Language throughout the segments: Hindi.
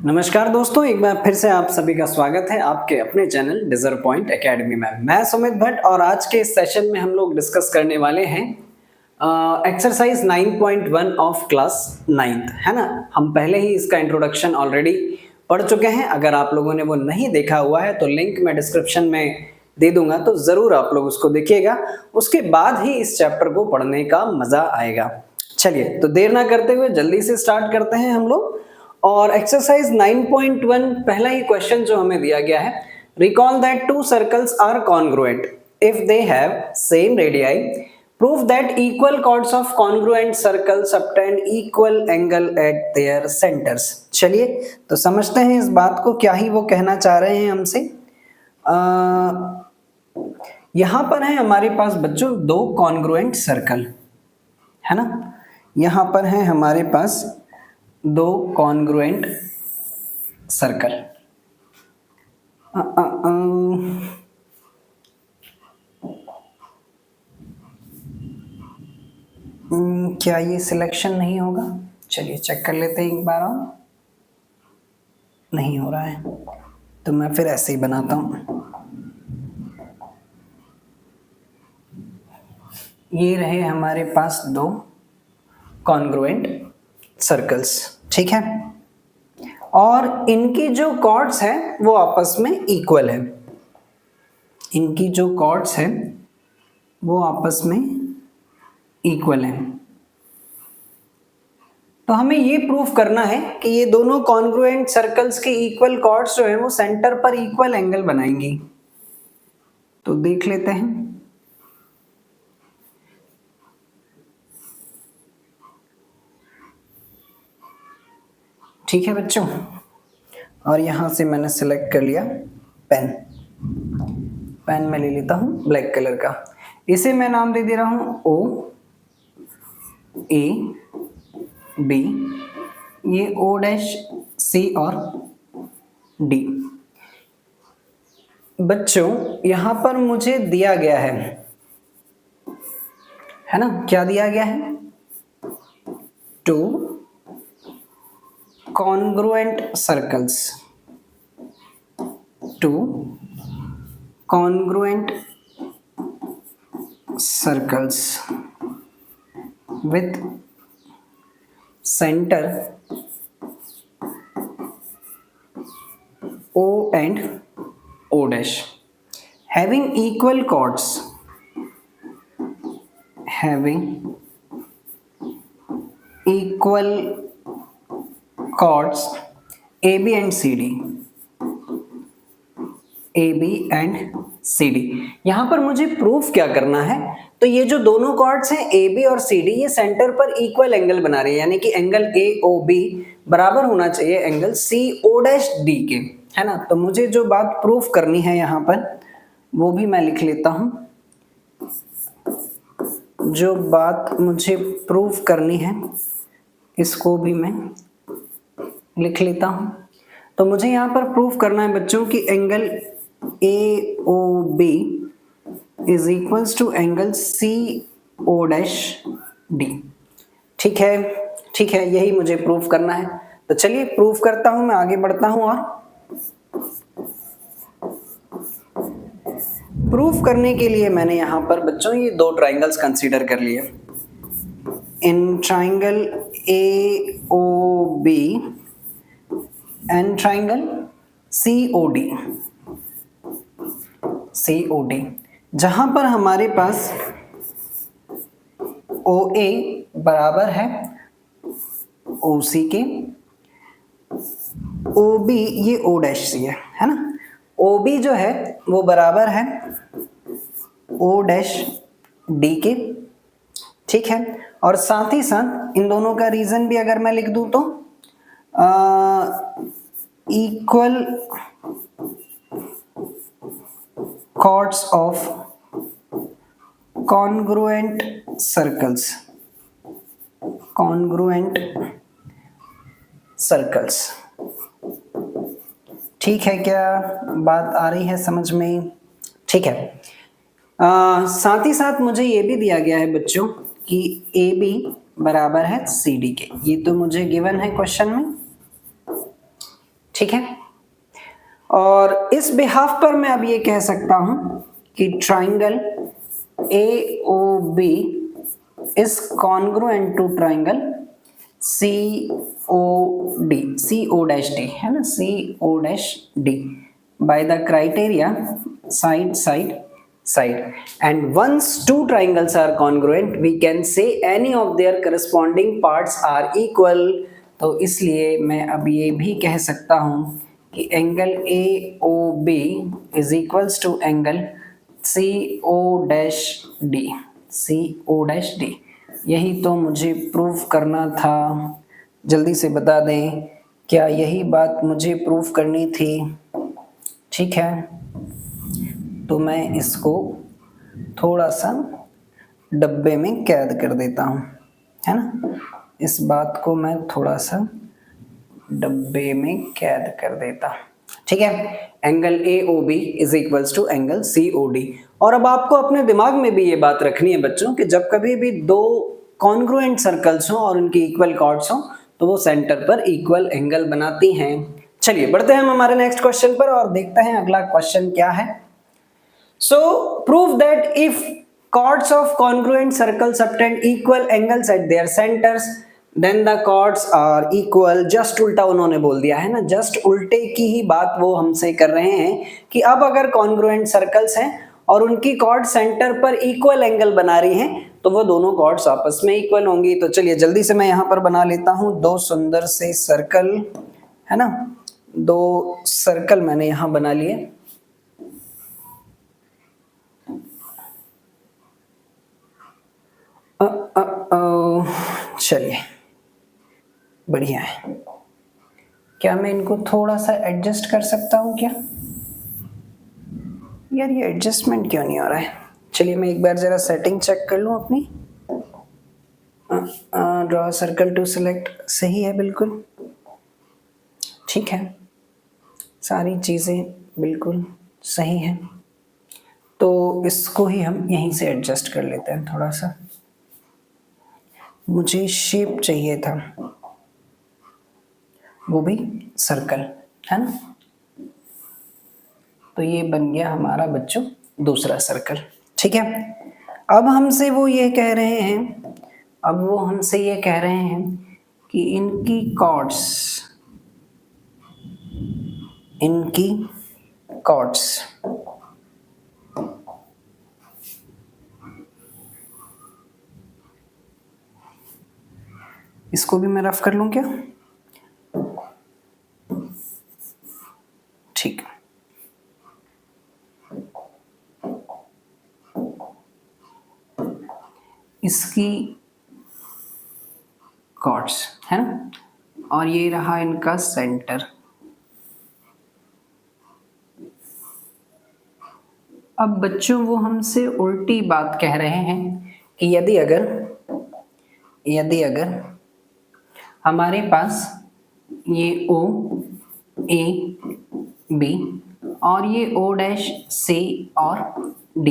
नमस्कार दोस्तों, एक बार फिर से आप सभी का स्वागत है आपके अपने चैनल डिजर्व पॉइंट एकेडमी में। मैं सुमित भट्ट और आज के इस सेशन में हम लोग डिस्कस करने वाले हैं एक्सरसाइज 9.1 ऑफ क्लास 9th, है ना। हम पहले ही इसका इंट्रोडक्शन ऑलरेडी पढ़ चुके हैं। अगर आप लोगों ने वो नहीं देखा हुआ है तो लिंक मैं डिस्क्रिप्शन में दे दूंगा, तो जरूर आप लोग उसको देखिएगा। उसके बाद ही इस चैप्टर को पढ़ने का मजा आएगा। चलिए, तो देर ना करते हुए जल्दी से स्टार्ट करते हैं हम लोग। और एक्सरसाइज 9.1 पहला ही क्वेश्चन जो हमें दिया गया है, recall that two circles are congruent if they have same radii, prove that equal chords of congruent circles obtain equal angle at their centres. चलिए, तो समझते हैं इस बात को, क्या ही वो कहना चाह रहे हैं हमसे। यहां पर है हमारे पास बच्चों दो कॉन्ग्रुएंट सर्कल, है ना। यहां पर है हमारे पास दो कॉन्ग्रुएंट सर्कल। क्या ये सिलेक्शन नहीं होगा? चलिए चेक कर लेते हैं एक बार और। नहीं हो रहा है तो मैं फिर ऐसे ही बनाता हूं। ये रहे हमारे पास दो कॉन्ग्रुएंट सर्कल्स, ठीक है। और इनकी जो कॉर्ड्स हैं वो आपस में इक्वल है। इनकी जो कॉर्ड्स हैं वो आपस में इक्वल है। तो हमें ये प्रूफ करना है कि ये दोनों कॉन्ग्रुएंट सर्कल्स के इक्वल कॉर्ड्स जो है वो सेंटर पर इक्वल एंगल बनाएंगी। तो देख लेते हैं। ठीक है बच्चों, और यहां से मैंने सिलेक्ट कर लिया पेन में ले लेता हूं ब्लैक कलर का। इसे मैं नाम दे दे रहा हूं O A B, ये O डैश C और D। बच्चों यहां पर मुझे दिया गया है ना, क्या दिया गया है? Two congruent circles, two congruent circles with center O and O dash having equal chords, having equal chords AB and CD, AB and CD। यहां पर मुझे प्रूफ क्या करना है? तो ये जो दोनों कॉर्ड्स हैं AB और CD, ये सेंटर पर इक्वल एंगल बना रहे हैं, यानी कि एंगल AOB बराबर होना चाहिए एंगल CO'D के, है ना। तो मुझे जो बात प्रूफ करनी है यहां पर वो भी मैं लिख लेता हूं। जो बात मुझे प्रूफ करनी है इसको भी मैं लिख लेता हूं। तो मुझे यहां पर प्रूफ करना है बच्चों कि angle AOB is equals to angle CO'D। ठीक है, ठीक है, यही मुझे प्रूफ करना है। तो चलिए प्रूफ करता हूं, मैं आगे बढ़ता हूं। और प्रूफ करने के लिए मैंने यहां पर बच्चों ये दो ट्राइंगल्स कंसीडर कर लिए। इन triangle AOB and triangle COD, जहां पर हमारे पास OA बराबर है OC के, OB ये O डैश C है ना। OB जो है वो बराबर है O डैश D के, ठीक है। और साथ ही साथ इन दोनों का रीजन भी अगर मैं लिख दूं तो equal chords of congruent circles, ठीक है। क्या बात आ रही है समझ में? ठीक है। साथ ही साथ मुझे ये भी दिया गया है बच्चों कि AB बराबर है CD के। ये तो मुझे गिवन है क्वेश्चन में। ठीक है। और इस बिहाफ पर मैं अब ये कह सकता हूं कि triangle AOB is congruent to triangle COD, CO'D है ना, CO'D by the criteria side side side, and once two triangles are congruent we can say any of their corresponding parts are equal। तो इसलिए मैं अब ये भी कह सकता हूं कि angle AOB is equals to angle CO'D। यही तो मुझे प्रूफ करना था। जल्दी से बता दें, क्या यही बात मुझे प्रूफ करनी थी? ठीक है, तो मैं इसको थोड़ा सा डब्बे में कैद कर देता हूँ, है ना। इस बात को मैं थोड़ा सा डब्बे में कैद कर देता हूँ, ठीक है। Angle AOB is equals to angle COD। और अब आपको अपने दिमाग में भी ये बात रखनी है बच्चों कि जब कभी भी दो कॉन्ग्रुएंट सर्कल्स हो और उनकी इक्वल कॉर्ड्स हो तो वो सेंटर पर इक्वल एंगल बनाती हैं। चलिए बढ़ते हैं हम हमारे नेक्स्ट क्वेश्चन पर और देखते हैं अगला क्वेश्चन क्या है। सो prove that if chords of congruent circles subtend equal angles at their centers then the chords are equal। Just उल्टा उन्होंने बोल दिया है ना, जस्ट उल्टे की ही बात वो हमसे कर रहे हैं कि अब अगर congruent circles हैं और उनकी chord सेंटर पर इक्वल एंगल बना रही हैं तो वो दोनों chords आपस में इक्वल होंगी। तो चलिए जल्दी से मैं यहाँ पर बना लेता हूँ दो सुंदर से सर्कल, है ना। दो सर्कल मैंने यहाँ बना लिए। चलिए बढ़िया है। क्या मैं इनको थोड़ा सा एडजस्ट कर सकता हूँ क्या? यार ये एडजस्टमेंट क्यों नहीं हो रहा है? चलिए मैं एक बार जरा सेटिंग चेक कर लूँ अपनी। ड्रॉ सर्कल टू सिलेक्ट, सही है बिल्कुल, ठीक है, सारी चीज़ें बिल्कुल सही हैं। तो इसको ही हम यहीं से एडजस्ट कर लेते हैं थोड़ा सा। मुझे शेप चाहिए था, वो भी सर्कल, है ना। तो ये बन गया हमारा बच्चों दूसरा सर्कल, ठीक है। अब हमसे वो ये कह रहे हैं, कि इनकी कॉर्ड्स इसको भी मैं रफ कर लूं क्या? ठीक, इसकी कॉर्ड्स है ना, और ये रहा इनका सेंटर। अब बच्चों वो हमसे उल्टी बात कह रहे हैं कि यदि अगर हमारे पास ये O A B और ये O' C और D,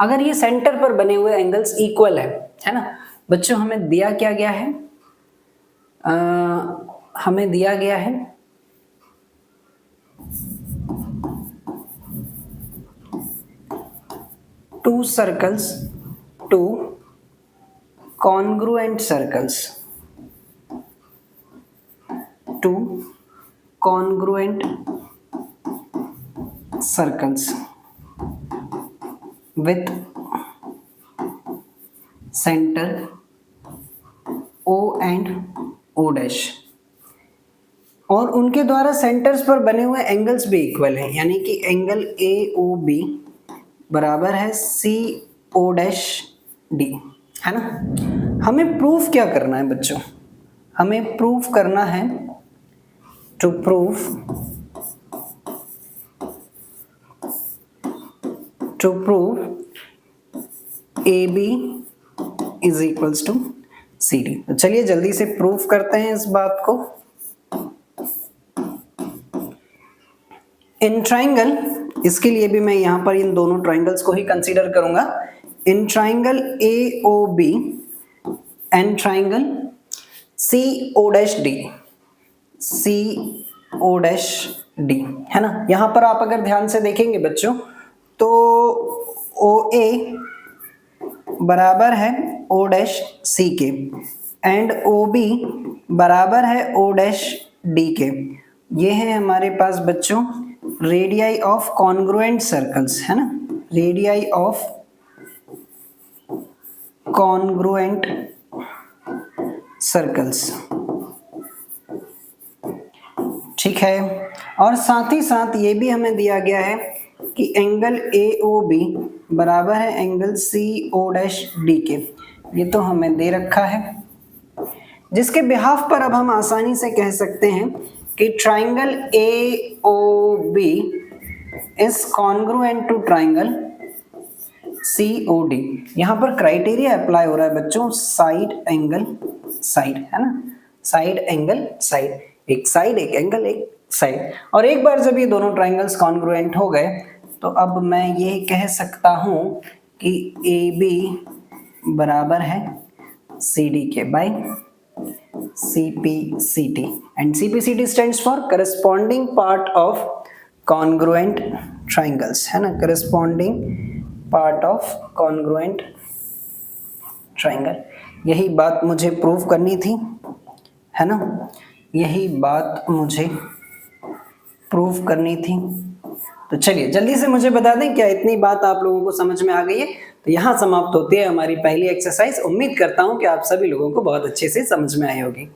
अगर ये सेंटर पर बने हुए एंगल्स इक्वल है ना बच्चों। हमें दिया क्या गया है? हमें दिया गया है two congruent circles with center O and O', और उनके द्वारा सेंटर्स पर बने हुए एंगल्स भी इक्वल हैं, यानी कि एंगल AOB बराबर है CO'D, है ना। हमें प्रूफ क्या करना है बच्चों? हमें प्रूफ करना है, to proof AB is equals to CD। तो चलिए जल्दी से प्रूफ करते हैं इस बात को। इन ट्राइंगल, इसके लिए भी मैं यहां पर इन दोनों ट्राइंगल्स को ही कंसीडर करूंगा। In triangle AOB and triangle CO'D O dash D, है ना। यहाँ पर आप अगर ध्यान से देखेंगे बच्चों तो ओ ए बराबर है ओ डैश सी के एंड ओ बी बराबर है ओ डैश डी के। ये है हमारे पास बच्चों रेडियाई ऑफ कॉन्ग्रुएंट सर्कल्स, है ना, रेडियाई ऑफ कॉन्ग्रुएंट सर्कल्स, ठीक है। और साथ ही साथ ये भी हमें दिया गया है कि एंगल ए ओ बी बराबर है angle C O dash D के, ये तो हमें दे रखा है, जिसके बिहाफ पर अब हम आसानी से कह सकते हैं कि triangle A O B is congruent to triangle C O D. यहाँ पर क्राइटेरिया अप्लाई हो रहा है बच्चों, साइड एंगल साइड, है ना, साइड एंगल साइड, एक साइड एक एंगल एक साइड। और एक बार जब ये दोनों ट्राइंगल्स कॉन्ग्रुएंट हो गए तो अब मैं ये कह सकता हूं कि ए बी बराबर है सी डी के by C P C T, and C P C T stands for corresponding part of congruent triangles, है ना, corresponding part of congruent triangle. यही बात मुझे प्रूव करनी थी, है ना, यही बात मुझे प्रूव करनी थी। तो चलिए जल्दी से मुझे बता दें क्या इतनी बात आप लोगों को समझ में आ गई है। तो यहाँ समाप्त होती है हमारी पहली एक्सरसाइज। उम्मीद करता हूँ कि आप सभी लोगों को बहुत अच्छे से समझ में आई होगी।